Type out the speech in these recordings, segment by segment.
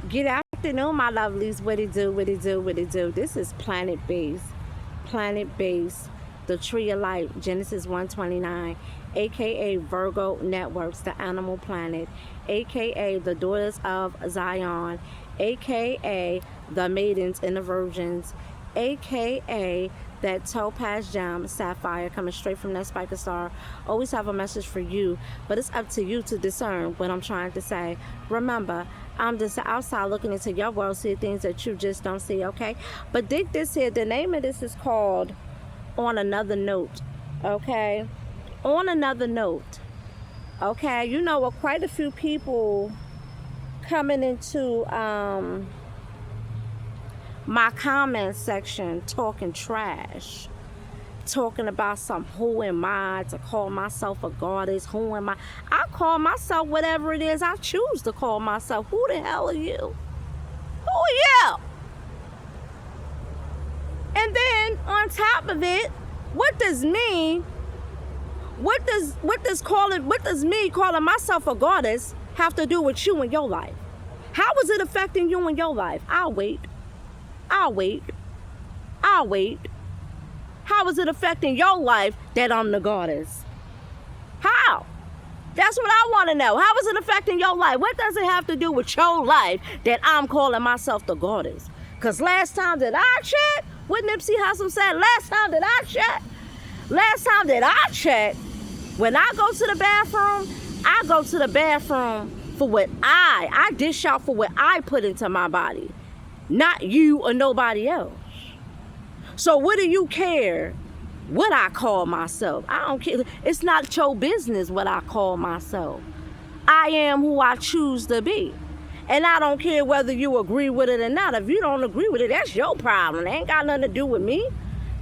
Good afternoon, my lovelies. What it do, what it do, what it do. This is Planet Base. Planet Base, the Tree of Life, Genesis 129, aka Virgo Networks, the Animal Planet, aka the Daughters of Zion, aka the Maidens and the Virgins, aka that topaz gem sapphire coming straight from that spiker star. Always have a message for you, but it's up to you to discern what I'm trying to say. Remember, I'm just outside looking into your world, see things that you just don't see, okay? But dig this here, the name of this is called On Another Note, okay? On Another Note, okay? You know what, quite a few people coming into my comment section talking trash, talking about some who am I to call myself a goddess, who am I call myself whatever it is I choose to call myself. Who the hell are you? Who are you? And then on top of it, what does me calling myself a goddess have to do with you and your life? How is it affecting you and your life? I'll wait. How is it affecting your life that I'm the goddess? How? That's what I want to know. How is it affecting your life? What does it have to do with your life that I'm calling myself the goddess? Because last time that I checked, what Nipsey Hussle said, last time that I checked, when I go to the bathroom for what I dish out for what I put into my body, not you or nobody else. So what do you care what I call myself? I don't care. It's not your business what I call myself. I am who I choose to be. And I don't care whether you agree with it or not. If you don't agree with it, that's your problem. It ain't got nothing to do with me.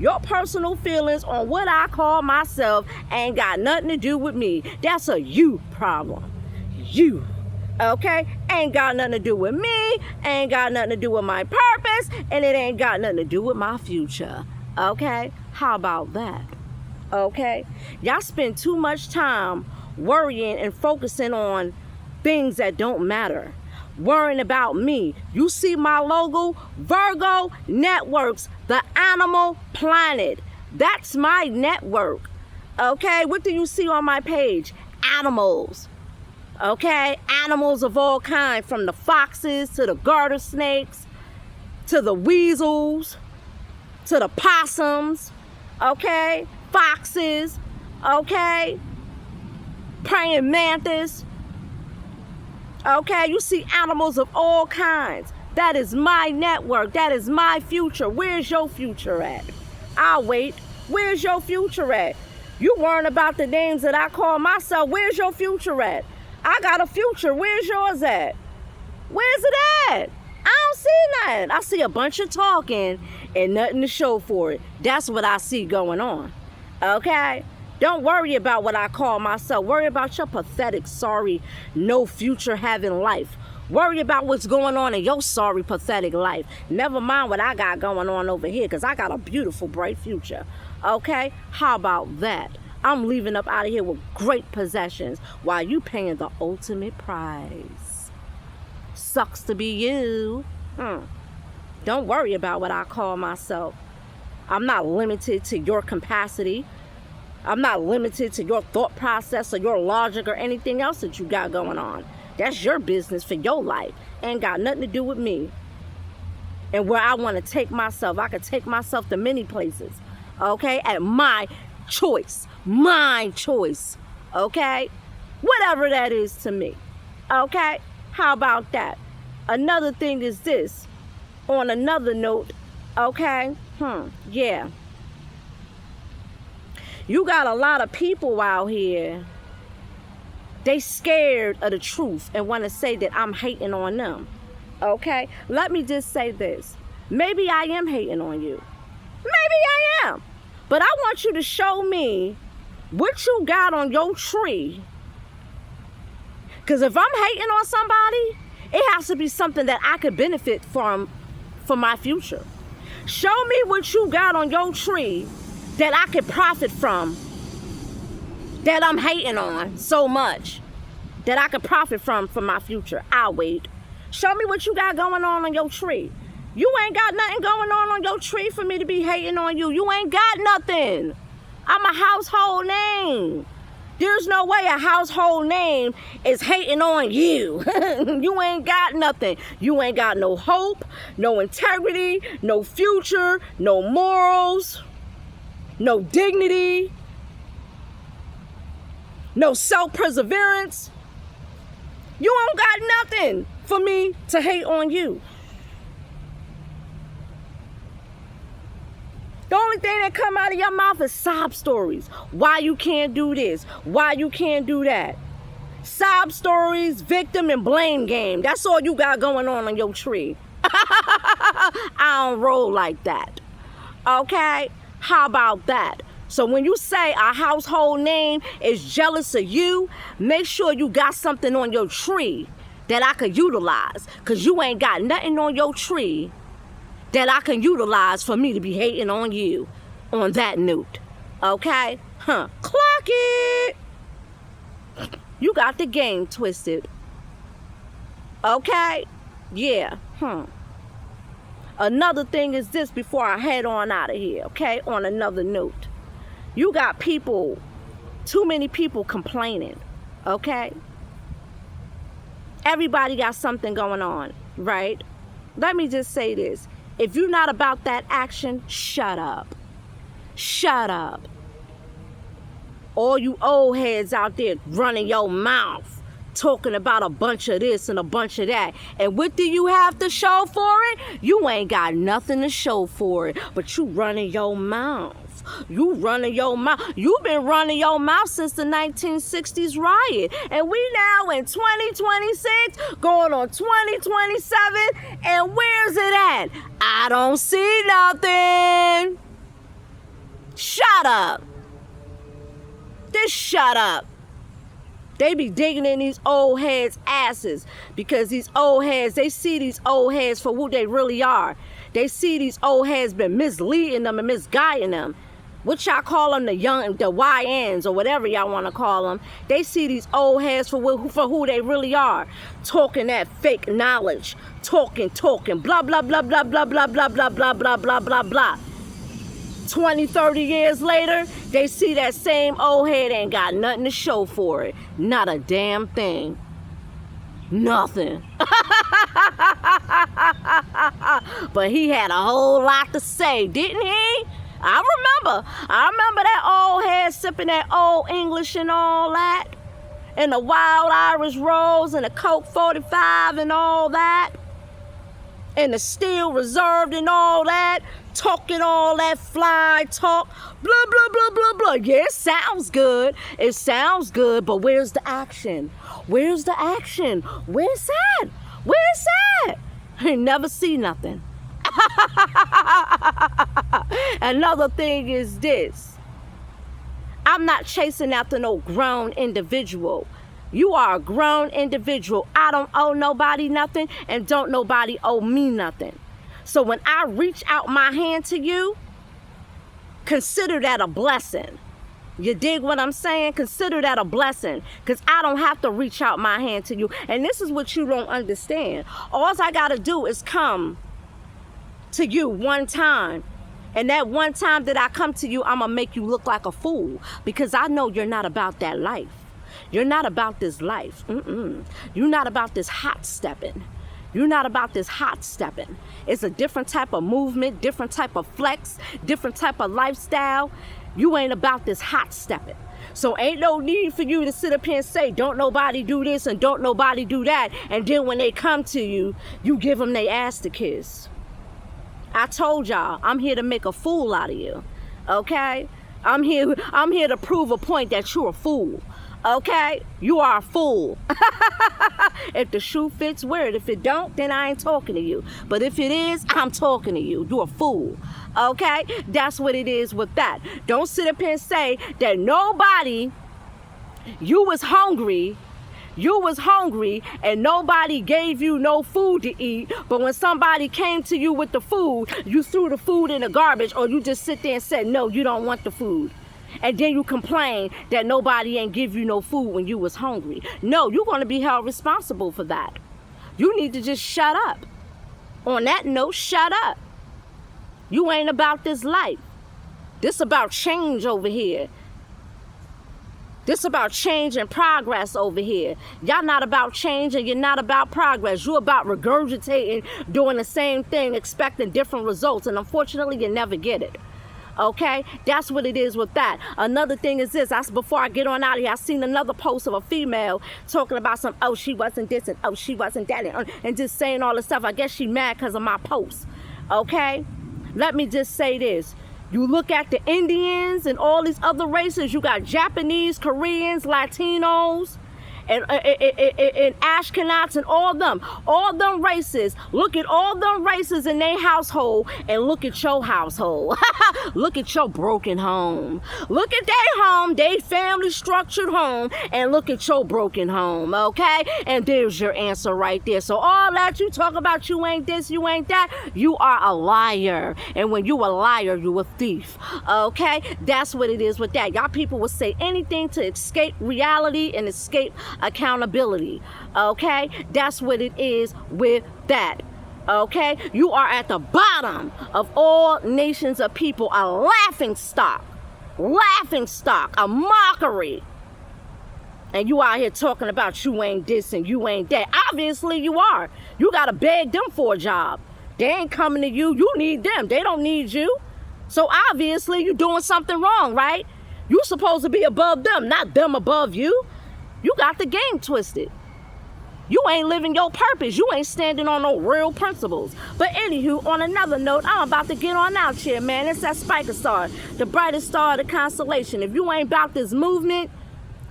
Your personal feelings on what I call myself ain't got nothing to do with me. That's a you problem. You. Okay? Ain't got nothing to do with me, ain't got nothing to do with my purpose, and it ain't got nothing to do with my future. Okay? How about that? Okay? Y'all spend too much time worrying and focusing on things that don't matter. Worrying about me. You see my logo? Virgo Networks, the Animal Planet. That's my network. Okay? What do you see on my page? Animals. Okay, animals of all kinds, from the foxes to the garter snakes, to the weasels, to the possums, okay, foxes, okay, praying mantis, okay, you see animals of all kinds. That is my network, that is my future. Where's your future at? I'll wait. Where's your future at? You worrying about the names that I call myself. Where's your future at? I got a future. Where's yours at? Where's it at? I don't see nothing. I see a bunch of talking and nothing to show for it. That's what I see going on. Okay? Don't worry about what I call myself. Worry about your pathetic, sorry, no future having life. Worry about what's going on in your sorry, pathetic life. Never mind what I got going on over here, because I got a beautiful, bright future. Okay? How about that? I'm leaving up out of here with great possessions while you paying the ultimate price. Sucks to be you. Don't worry about what I call myself. I'm not limited to your capacity. I'm not limited to your thought process or your logic or anything else that you got going on. That's your business for your life. Ain't got nothing to do with me. And where I want to take myself, I can take myself to many places. Okay? At my choice. My choice. Okay? Whatever that is to me. Okay? How about that? Another thing is this. On another note, okay? Yeah. You got a lot of people out here. They scared of the truth and want to say that I'm hating on them. Okay? Let me just say this. Maybe I am hating on you. Maybe I am. But I want you to show me what you got on your tree. Because if I'm hating on somebody, it has to be something that I could benefit from for my future. Show me what you got on your tree that I could profit from, that I'm hating on so much, that I could profit from for my future. I'll wait. Show me what you got going on your tree. You ain't got nothing going on your tree for me to be hating on you. You ain't got nothing. I'm a household name. There's no way a household name is hating on you. You ain't got nothing. You ain't got no hope, no integrity, no future, no morals, no dignity, no self-perseverance. You don't got nothing for me to hate on you. The only thing that come out of your mouth is sob stories. Why you can't do this? Why you can't do that? Sob stories, victim and blame game. That's all you got going on your tree. I don't roll like that. Okay? How about that? So when you say a household name is jealous of you, make sure you got something on your tree that I could utilize. Because you ain't got nothing on your tree that I can utilize for me to be hating on you on that note. Okay? Clock it. You got the game twisted. Okay? Yeah. Another thing is this before I head on out of here, okay? On another note. You got people, too many people complaining, okay? Everybody got something going on, right? Let me just say this. If you're not about that action, shut up. Shut up. All you old heads out there running your mouth, talking about a bunch of this and a bunch of that. And what do you have to show for it? You ain't got nothing to show for it, but you running your mouth. You running your mouth. You've been running your mouth since the 1960s riot. And we now in 2026, going on 2027. And where's it at? I don't see nothing. Shut up. Just shut up. They be digging in these old heads' asses because these old heads, they see these old heads for who they really are. They see these old heads been misleading them and misguiding them. What y'all call them, the YNs or whatever y'all want to call them. They see these old heads for who they really are. Talking that fake knowledge. Talking. Blah, blah, blah, blah, blah, blah, blah, blah, blah, blah, blah, blah, blah. 20, 30 years later, they see that same old head ain't got nothing to show for it. Not a damn thing. Nothing. But he had a whole lot to say, didn't he? I remember that old head sipping that old English and all that. And the Wild Irish Rose and the Coke 45 and all that. And the Steel Reserve and all that. Talking all that fly talk. Blah, blah, blah, blah, blah. Yeah, it sounds good. It sounds good, but where's the action? Where's the action? Where's that? Where's that? I never see nothing. Another thing is this. I'm not chasing after no grown individual. You are a grown individual. I don't owe nobody nothing, and don't nobody owe me nothing. So when I reach out my hand to you, consider that a blessing. You dig what I'm saying? Consider that a blessing, because I don't have to reach out my hand to you. And this is what you don't understand. All I got to do is come to you one time. And that one time that I come to you, I'm going to make you look like a fool, because I know you're not about that life. You're not about this life. You're not about this hot stepping. You're not about this hot stepping. It's a different type of movement, different type of flex, different type of lifestyle. You ain't about this hot stepping. So ain't no need for you to sit up here and say, don't nobody do this and don't nobody do that. And then when they come to you, you give them their ass to kiss. I told y'all, I'm here to make a fool out of you. Okay? I'm here to prove a point that you're a fool. Okay? You are a fool. If the shoe fits, wear it. If it don't, then I ain't talking to you. But if it is, I'm talking to you. You're a fool. Okay? That's what it is with that. Don't sit up here and say that nobody, you was hungry and nobody gave you no food to eat, but when somebody came to you with the food, you threw the food in the garbage, or you just sit there and said, no, you don't want the food. And then you complain that nobody ain't give you no food when you was hungry. No, you're going to be held responsible for that. You need to just shut up. On that note, shut up. You ain't about this life. This about change over here. This about change and progress over here. Y'all not about change and you're not about progress. You're about regurgitating, doing the same thing, expecting different results. And unfortunately, you never get it. Okay? That's what it is with that. Another thing is this. Before I get on out of here, I seen another post of a female talking about some, oh, she wasn't this and oh, she wasn't that. And just saying all this stuff. I guess she mad because of my post. Okay? Let me just say this. You look at the Indians and all these other races. You got Japanese, Koreans, Latinos, and Ashkenazi and all them races. Look at all them races in their household and look at your household. Look at your broken home. Look at their home, they family structured home, and look at your broken home, okay? And there's your answer right there. So all that you talk about, you ain't this, you ain't that, you are a liar. And when you a liar, you a thief, okay? That's what it is with that. Y'all people will say anything to escape reality and escape accountability, okay? That's what it is with that. Okay, you are at the bottom of all nations of people, a laughing stock, a mockery. And you out here talking about you ain't this and you ain't that. Obviously you are. You gotta beg them for a job. They ain't coming to you. You need them. They don't need you. So obviously you're doing something wrong, right? You supposed to be above them, not them above you. You got the game twisted. You ain't living your purpose. You ain't standing on no real principles. But anywho, on another note, I'm about to get on out here, man. It's that Spiker Star, the brightest star of the constellation. If you ain't about this movement,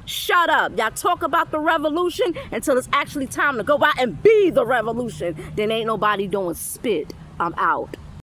shut up. Y'all talk about the revolution until it's actually time to go out and be the revolution. Then ain't nobody doing spit. I'm out.